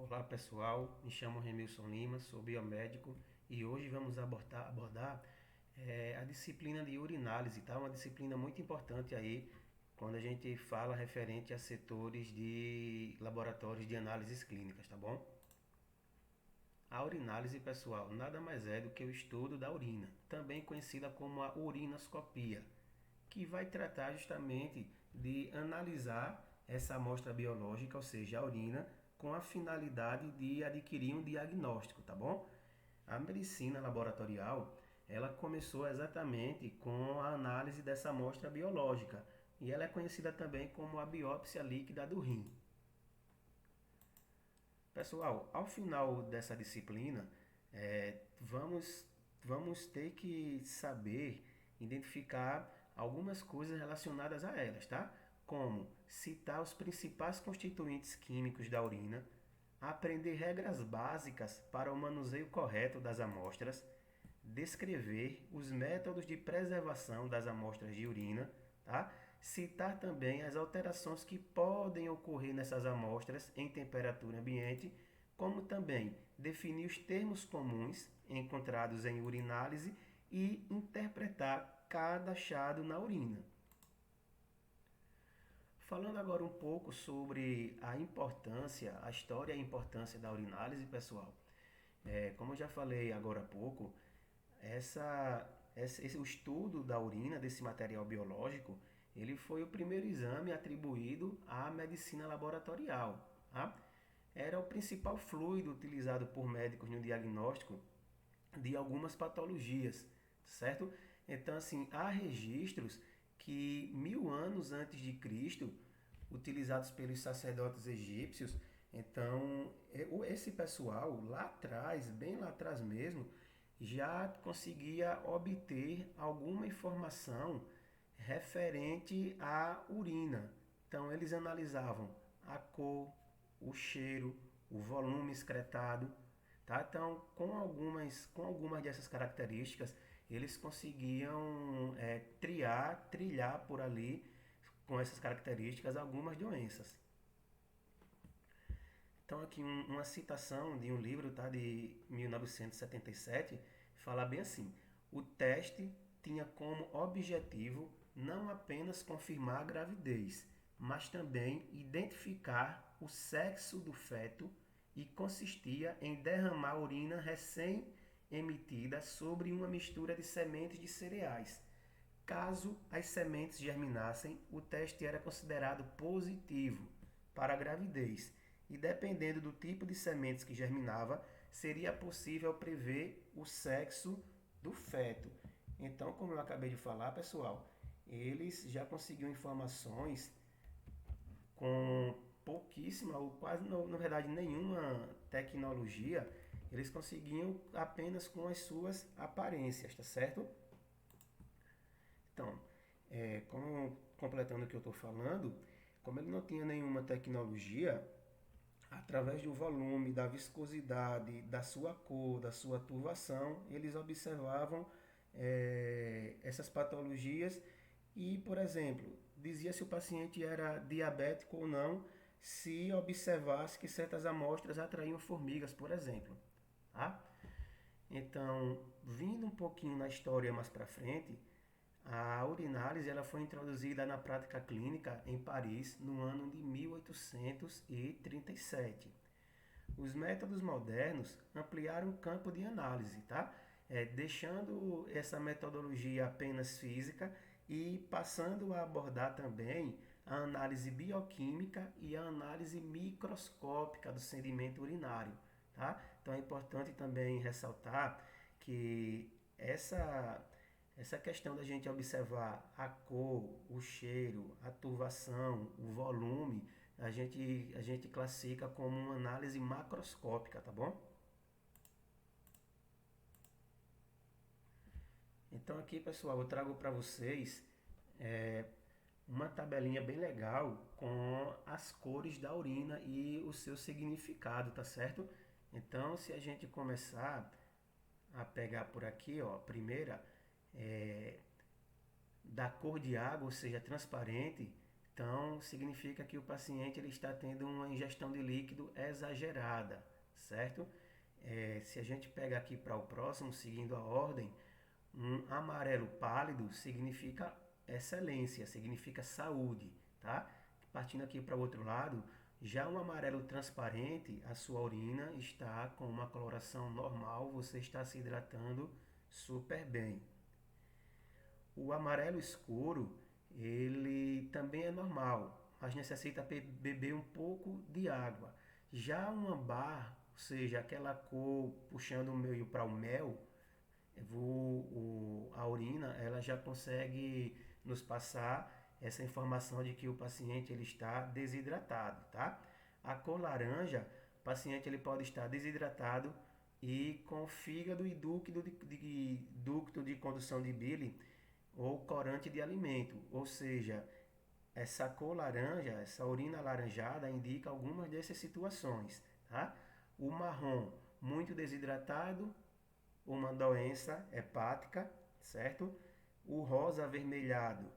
Olá pessoal, me chamo Remilson Lima, sou biomédico e hoje vamos abordar a disciplina de urinálise, tá? Uma disciplina muito importante aí quando a gente fala referente a setores de laboratórios de análises clínicas, tá bom? A urinálise, pessoal, nada mais é do que o estudo da urina, também conhecida como a urinoscopia, que vai tratar justamente de analisar essa amostra biológica, ou seja, a urina, com a finalidade de adquirir um diagnóstico, tá bom? A medicina laboratorial, ela começou exatamente com a análise dessa amostra biológica, e ela é conhecida também como a biópsia líquida do rim. Pessoal, ao final dessa disciplina, vamos ter que saber identificar algumas coisas relacionadas a elas, tá? Como citar os principais constituintes químicos da urina, aprender regras básicas para o manuseio correto das amostras, descrever os métodos de preservação das amostras de urina, tá? Citar também as alterações que podem ocorrer nessas amostras em temperatura ambiente, como também definir os termos comuns encontrados em urinálise e interpretar cada achado na urina. Falando agora um pouco sobre a importância, a história e a importância da urinálise, pessoal. Como eu já falei agora há pouco, o estudo da urina, desse material biológico, ele foi o primeiro exame atribuído à medicina laboratorial. Tá? Era o principal fluido utilizado por médicos no diagnóstico de algumas patologias, certo? Então, assim, há registros que 1000 anos antes de Cristo, utilizados pelos sacerdotes egípcios, então esse pessoal lá atrás, bem lá atrás mesmo, já conseguia obter alguma informação referente à urina. Então eles analisavam a cor, o cheiro, o volume excretado, tá? Então com algumas dessas características eles conseguiam trilhar por ali com essas características algumas doenças. Então aqui uma citação de um livro, tá, de 1977, fala bem assim: o teste tinha como objetivo não apenas confirmar a gravidez, mas também identificar o sexo do feto e consistia em derramar urina recém-emitida sobre uma mistura de sementes de cereais. Caso as sementes germinassem, o teste era considerado positivo para a gravidez e, dependendo do tipo de sementes que germinava, seria possível prever o sexo do feto. Então, como eu acabei de falar, pessoal, eles já conseguiam informações com pouquíssima ou quase, na verdade, nenhuma tecnologia, eles conseguiam apenas com as suas aparências, tá certo? Então, como completando o que eu estou falando, como ele não tinha nenhuma tecnologia, através do volume, da viscosidade, da sua cor, da sua turvação, eles observavam essas patologias e, por exemplo, dizia se o paciente era diabético ou não, se observasse que certas amostras atraíam formigas, por exemplo. Tá? Então, vindo um pouquinho na história mais para frente, a urinálise ela foi introduzida na prática clínica em Paris no ano de 1837. Os métodos modernos ampliaram o campo de análise, tá? Deixando essa metodologia apenas física e passando a abordar também a análise bioquímica e a análise microscópica do sedimento urinário, tá? Então é importante também ressaltar que essa questão da gente observar a cor, o cheiro, a turvação, o volume, a gente classifica como uma análise macroscópica, tá bom? Então aqui, pessoal, eu trago para vocês é, uma tabelinha bem legal com as cores da urina e o seu significado, tá certo? Então, se a gente começar a pegar por aqui, ó, a primeira, é, da cor de água, ou seja, transparente, Então, significa que o paciente ele está tendo uma ingestão de líquido exagerada, certo? Se a gente pega aqui para o próximo, seguindo a ordem, um amarelo pálido significa excelência, significa saúde, tá? Partindo aqui para o outro lado, já um amarelo transparente, a sua urina está com uma coloração normal, você está se hidratando super bem. O amarelo escuro, ele também é normal, mas necessita beber um pouco de água. Já um ambar, ou seja, aquela cor puxando o meio para o mel, a urina ela já consegue nos passar essa informação de que o paciente ele está desidratado, tá? A cor laranja, o paciente ele pode estar desidratado e com fígado e ducto de condução de bile ou corante de alimento, ou seja, essa cor laranja, essa urina alaranjada indica algumas dessas situações, tá? O marrom, muito desidratado, uma doença hepática, certo? O rosa avermelhado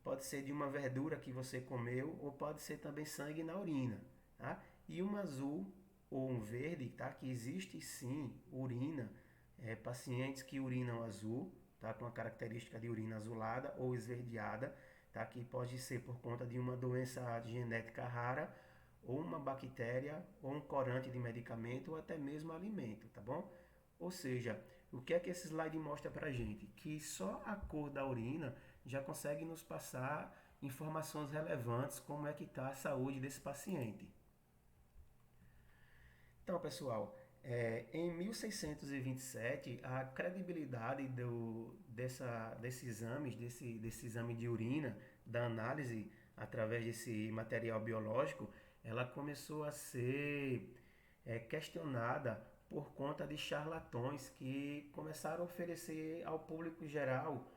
pode ser de uma verdura que você comeu ou pode ser também sangue na urina, tá? E um azul ou um verde, tá? Que existe sim urina, pacientes que urinam azul, tá? Com a característica de urina azulada ou esverdeada, tá? Que pode ser por conta de uma doença genética rara ou uma bactéria ou um corante de medicamento ou até mesmo alimento, tá bom? Ou seja, o que é que esse slide mostra para a gente? Que só a cor da urina já consegue nos passar informações relevantes como é que está a saúde desse paciente. Então, pessoal, em 1627, a credibilidade desse desse exame de urina, da análise através desse material biológico, ela começou a ser questionada por conta de charlatões que começaram a oferecer ao público geral,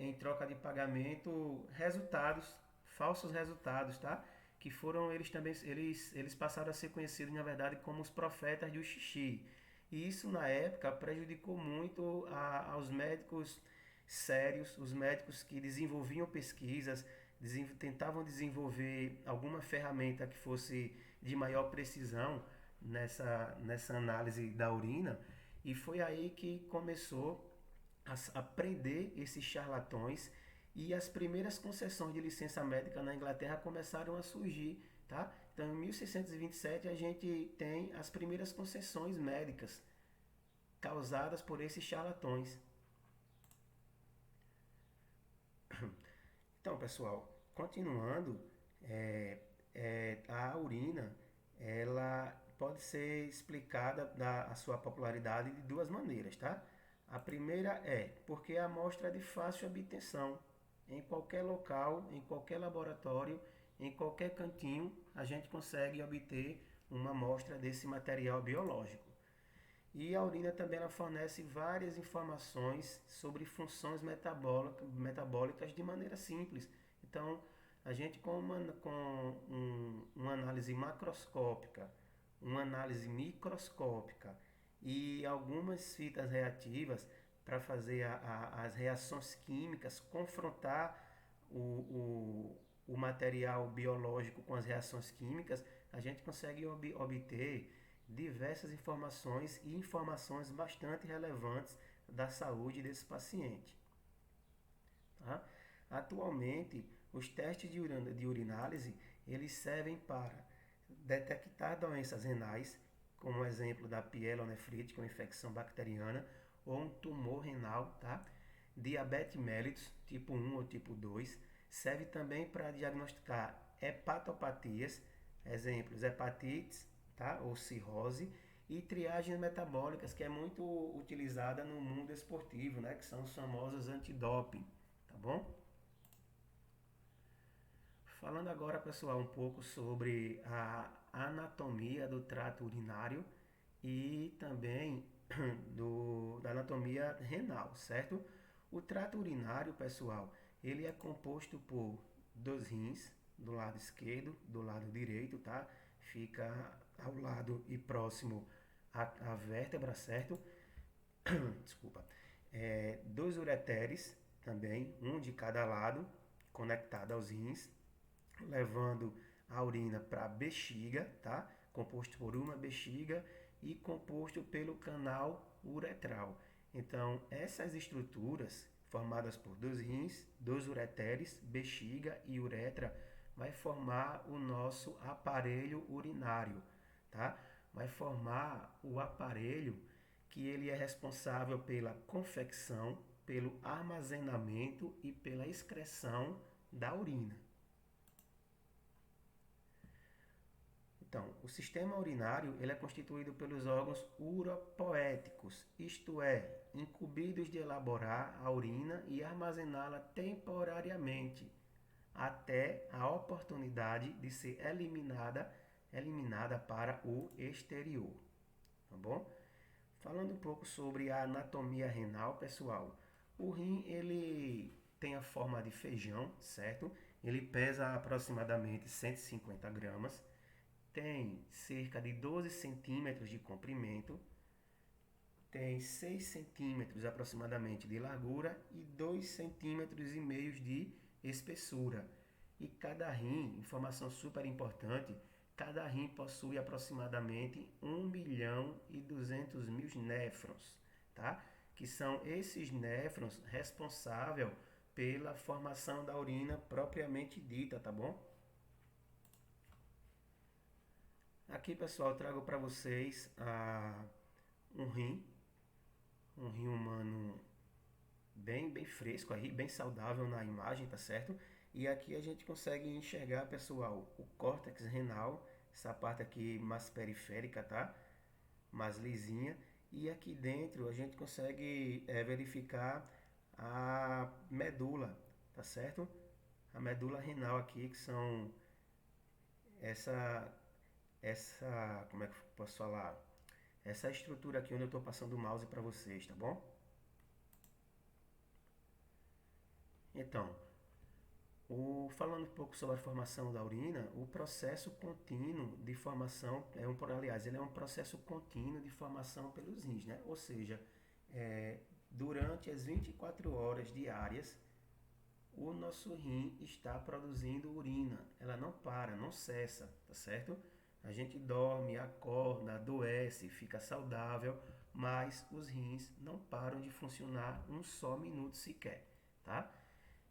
em troca de pagamento, resultados, falsos resultados, tá? Que foram eles também, eles passaram a ser conhecidos na verdade como os profetas do xixi. E isso na época prejudicou muito aos médicos sérios, os médicos que desenvolviam pesquisas, tentavam desenvolver alguma ferramenta que fosse de maior precisão nessa análise da urina, e foi aí que começou a prender esses charlatões e as primeiras concessões de licença médica na Inglaterra começaram a surgir, tá? Então, em 1627 a gente tem as primeiras concessões médicas causadas por esses charlatões. Então, pessoal, continuando, a urina, ela pode ser explicada a sua popularidade de duas maneiras, tá? A primeira é porque a amostra é de fácil obtenção. Em qualquer local, em qualquer laboratório, em qualquer cantinho, a gente consegue obter uma amostra desse material biológico. E a urina também ela fornece várias informações sobre funções metabólicas de maneira simples. Então, a gente uma análise macroscópica, uma análise microscópica e algumas fitas reativas para fazer as reações químicas, confrontar o material biológico com as reações químicas, a gente consegue obter diversas informações e informações bastante relevantes da saúde desse paciente. Tá? Atualmente, os testes de urinálise eles servem para detectar doenças renais, como o exemplo da pielonefrite, que é uma infecção bacteriana, ou um tumor renal, tá? Diabetes mellitus, tipo 1 ou tipo 2, serve também para diagnosticar hepatopatias, exemplos, hepatites, tá? Ou cirrose, e triagens metabólicas, que é muito utilizada no mundo esportivo, né? Que são os famosos antidoping, tá bom? Falando agora, pessoal, um pouco sobre a anatomia do trato urinário e também da anatomia renal, certo? O trato urinário, pessoal, ele é composto por dois rins, do lado esquerdo, do lado direito, tá? Fica ao lado e próximo à vértebra, certo? Desculpa. Dois ureteres também, um de cada lado, conectado aos rins. levando a urina para a bexiga, tá? Composto por uma bexiga e composto pelo canal uretral. Então, essas estruturas formadas por dois rins, dois ureteres, bexiga e uretra, vai formar o nosso aparelho urinário, tá? Vai formar o aparelho que ele é responsável pela confecção, pelo armazenamento e pela excreção da urina. Então, o sistema urinário ele é constituído pelos órgãos uropoéticos, isto é, incumbidos de elaborar a urina e armazená-la temporariamente, até a oportunidade de ser eliminada para o exterior, tá bom? Falando um pouco sobre a anatomia renal, pessoal, o rim ele tem a forma de feijão, certo? Ele pesa aproximadamente 150 gramas, tem cerca de 12 centímetros de comprimento, tem 6 centímetros aproximadamente de largura e 2 centímetros e meio de espessura. E cada rim, informação super importante, cada rim possui aproximadamente 1.200.000 néfrons, tá? Que são esses néfrons responsáveis pela formação da urina propriamente dita, tá bom? Aqui, pessoal, eu trago para vocês um rim, um rim humano bem fresco aí, bem saudável na imagem, tá certo? E aqui a gente consegue enxergar, pessoal, o córtex renal, essa parte aqui mais periférica, tá? Mais lisinha. E aqui dentro a gente consegue verificar a medula, tá certo? A medula renal aqui, que são essa, como é que eu posso falar? Essa estrutura aqui onde eu estou passando o mouse para vocês, tá bom? Então, falando um pouco sobre a formação da urina, o processo contínuo de formação, aliás, ele é um processo contínuo de formação pelos rins, né? Ou seja, durante as 24 horas diárias, o nosso rim está produzindo urina. Ela não para, não cessa, tá certo? A gente dorme, acorda, adoece, fica saudável, mas os rins não param de funcionar um só minuto sequer, tá?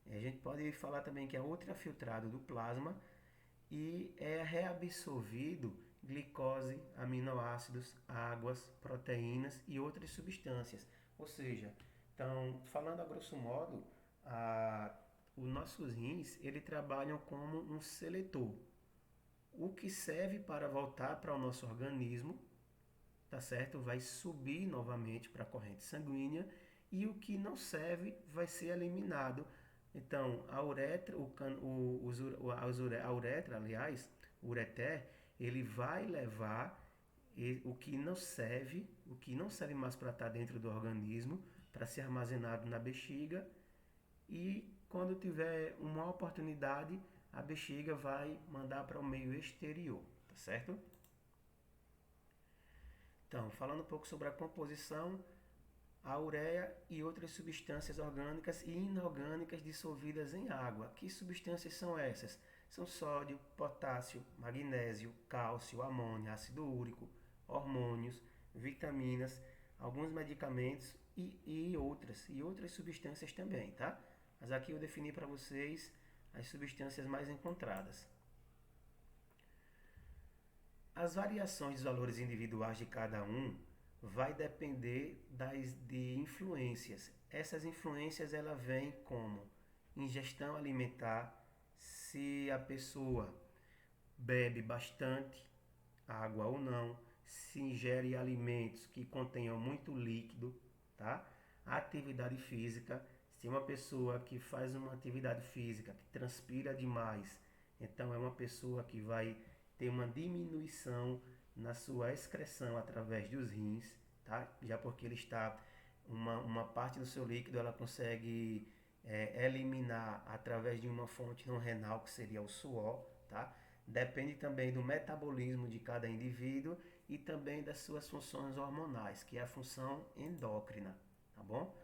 A gente pode falar também que é ultrafiltrado do plasma e é reabsorvido glicose, aminoácidos, águas, proteínas e outras substâncias. Ou seja, então, falando a grosso modo, os nossos rins ele trabalham como um seletor, o que serve para voltar para o nosso organismo, tá certo? Vai subir novamente para a corrente sanguínea e o que não serve vai ser eliminado. Então, a uretra, a uretra, aliás, o ureter, ele vai levar o que não serve mais para estar dentro do organismo, para ser armazenado na bexiga e quando tiver uma oportunidade, a bexiga vai mandar para o meio exterior, tá certo? Então, falando um pouco sobre a composição, a ureia e outras substâncias orgânicas e inorgânicas dissolvidas em água. Que substâncias são essas? São sódio, potássio, magnésio, cálcio, amônio, ácido úrico, hormônios, vitaminas, alguns medicamentos e outras substâncias também, tá? Mas aqui eu defini para vocês as substâncias mais encontradas. As variações dos valores individuais de cada um vai depender de influências. Essas influências ela vêm como ingestão alimentar, se a pessoa bebe bastante água ou não, se ingere alimentos que contenham muito líquido, tá? A atividade física, se uma pessoa que faz uma atividade física que transpira demais, então é uma pessoa que vai ter uma diminuição na sua excreção através dos rins, tá? Já porque ele está uma parte do seu líquido ela consegue eliminar através de uma fonte não renal que seria o suor, tá? Depende também do metabolismo de cada indivíduo e também das suas funções hormonais, que é a função endócrina, tá bom?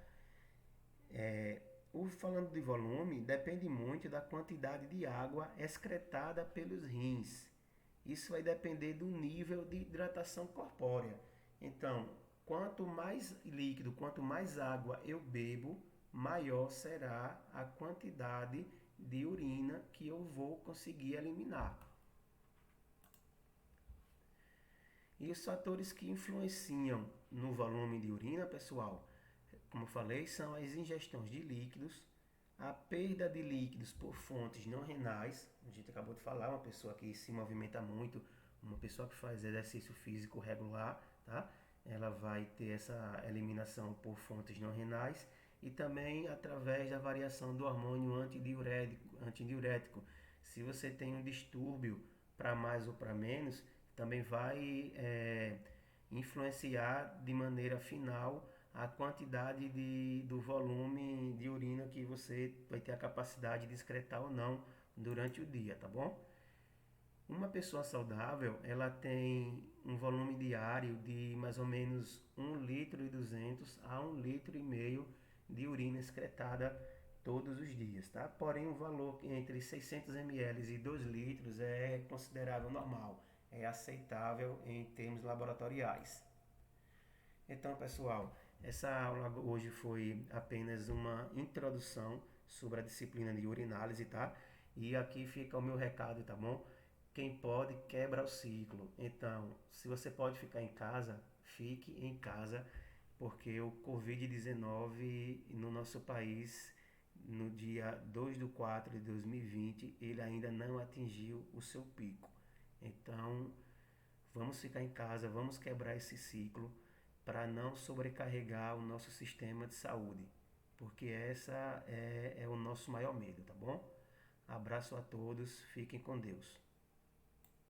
Falando de volume, depende muito da quantidade de água excretada pelos rins. Isso vai depender do nível de hidratação corpórea. Então, quanto mais líquido, quanto mais água eu bebo, maior será a quantidade de urina que eu vou conseguir eliminar. E os fatores que influenciam no volume de urina, pessoal, como eu falei, são as ingestões de líquidos, a perda de líquidos por fontes não renais. A gente acabou de falar, uma pessoa que se movimenta muito, uma pessoa que faz exercício físico regular, tá? Ela vai ter essa eliminação por fontes não renais e também através da variação do hormônio antidiurético. Se você tem um distúrbio para mais ou para menos, também vai influenciar de maneira final a quantidade do volume de urina que você vai ter a capacidade de excretar ou não durante o dia, tá bom? Uma pessoa saudável, ela tem um volume diário de mais ou menos 1,2 litro a 1,5 litro de urina excretada todos os dias, tá? Porém, um valor entre 600 ml e 2 litros é considerável normal, é aceitável em termos laboratoriais. Então, pessoal, essa aula hoje foi apenas uma introdução sobre a disciplina de urinálise, tá? E aqui fica o meu recado, tá bom? Quem pode, quebra o ciclo. Então, se você pode ficar em casa, fique em casa, porque o Covid-19 no nosso país, no dia 2 de 4 de 2020, ele ainda não atingiu o seu pico. Então, vamos ficar em casa, vamos quebrar esse ciclo para não sobrecarregar o nosso sistema de saúde, porque essa é o nosso maior medo, tá bom? Abraço a todos, fiquem com Deus.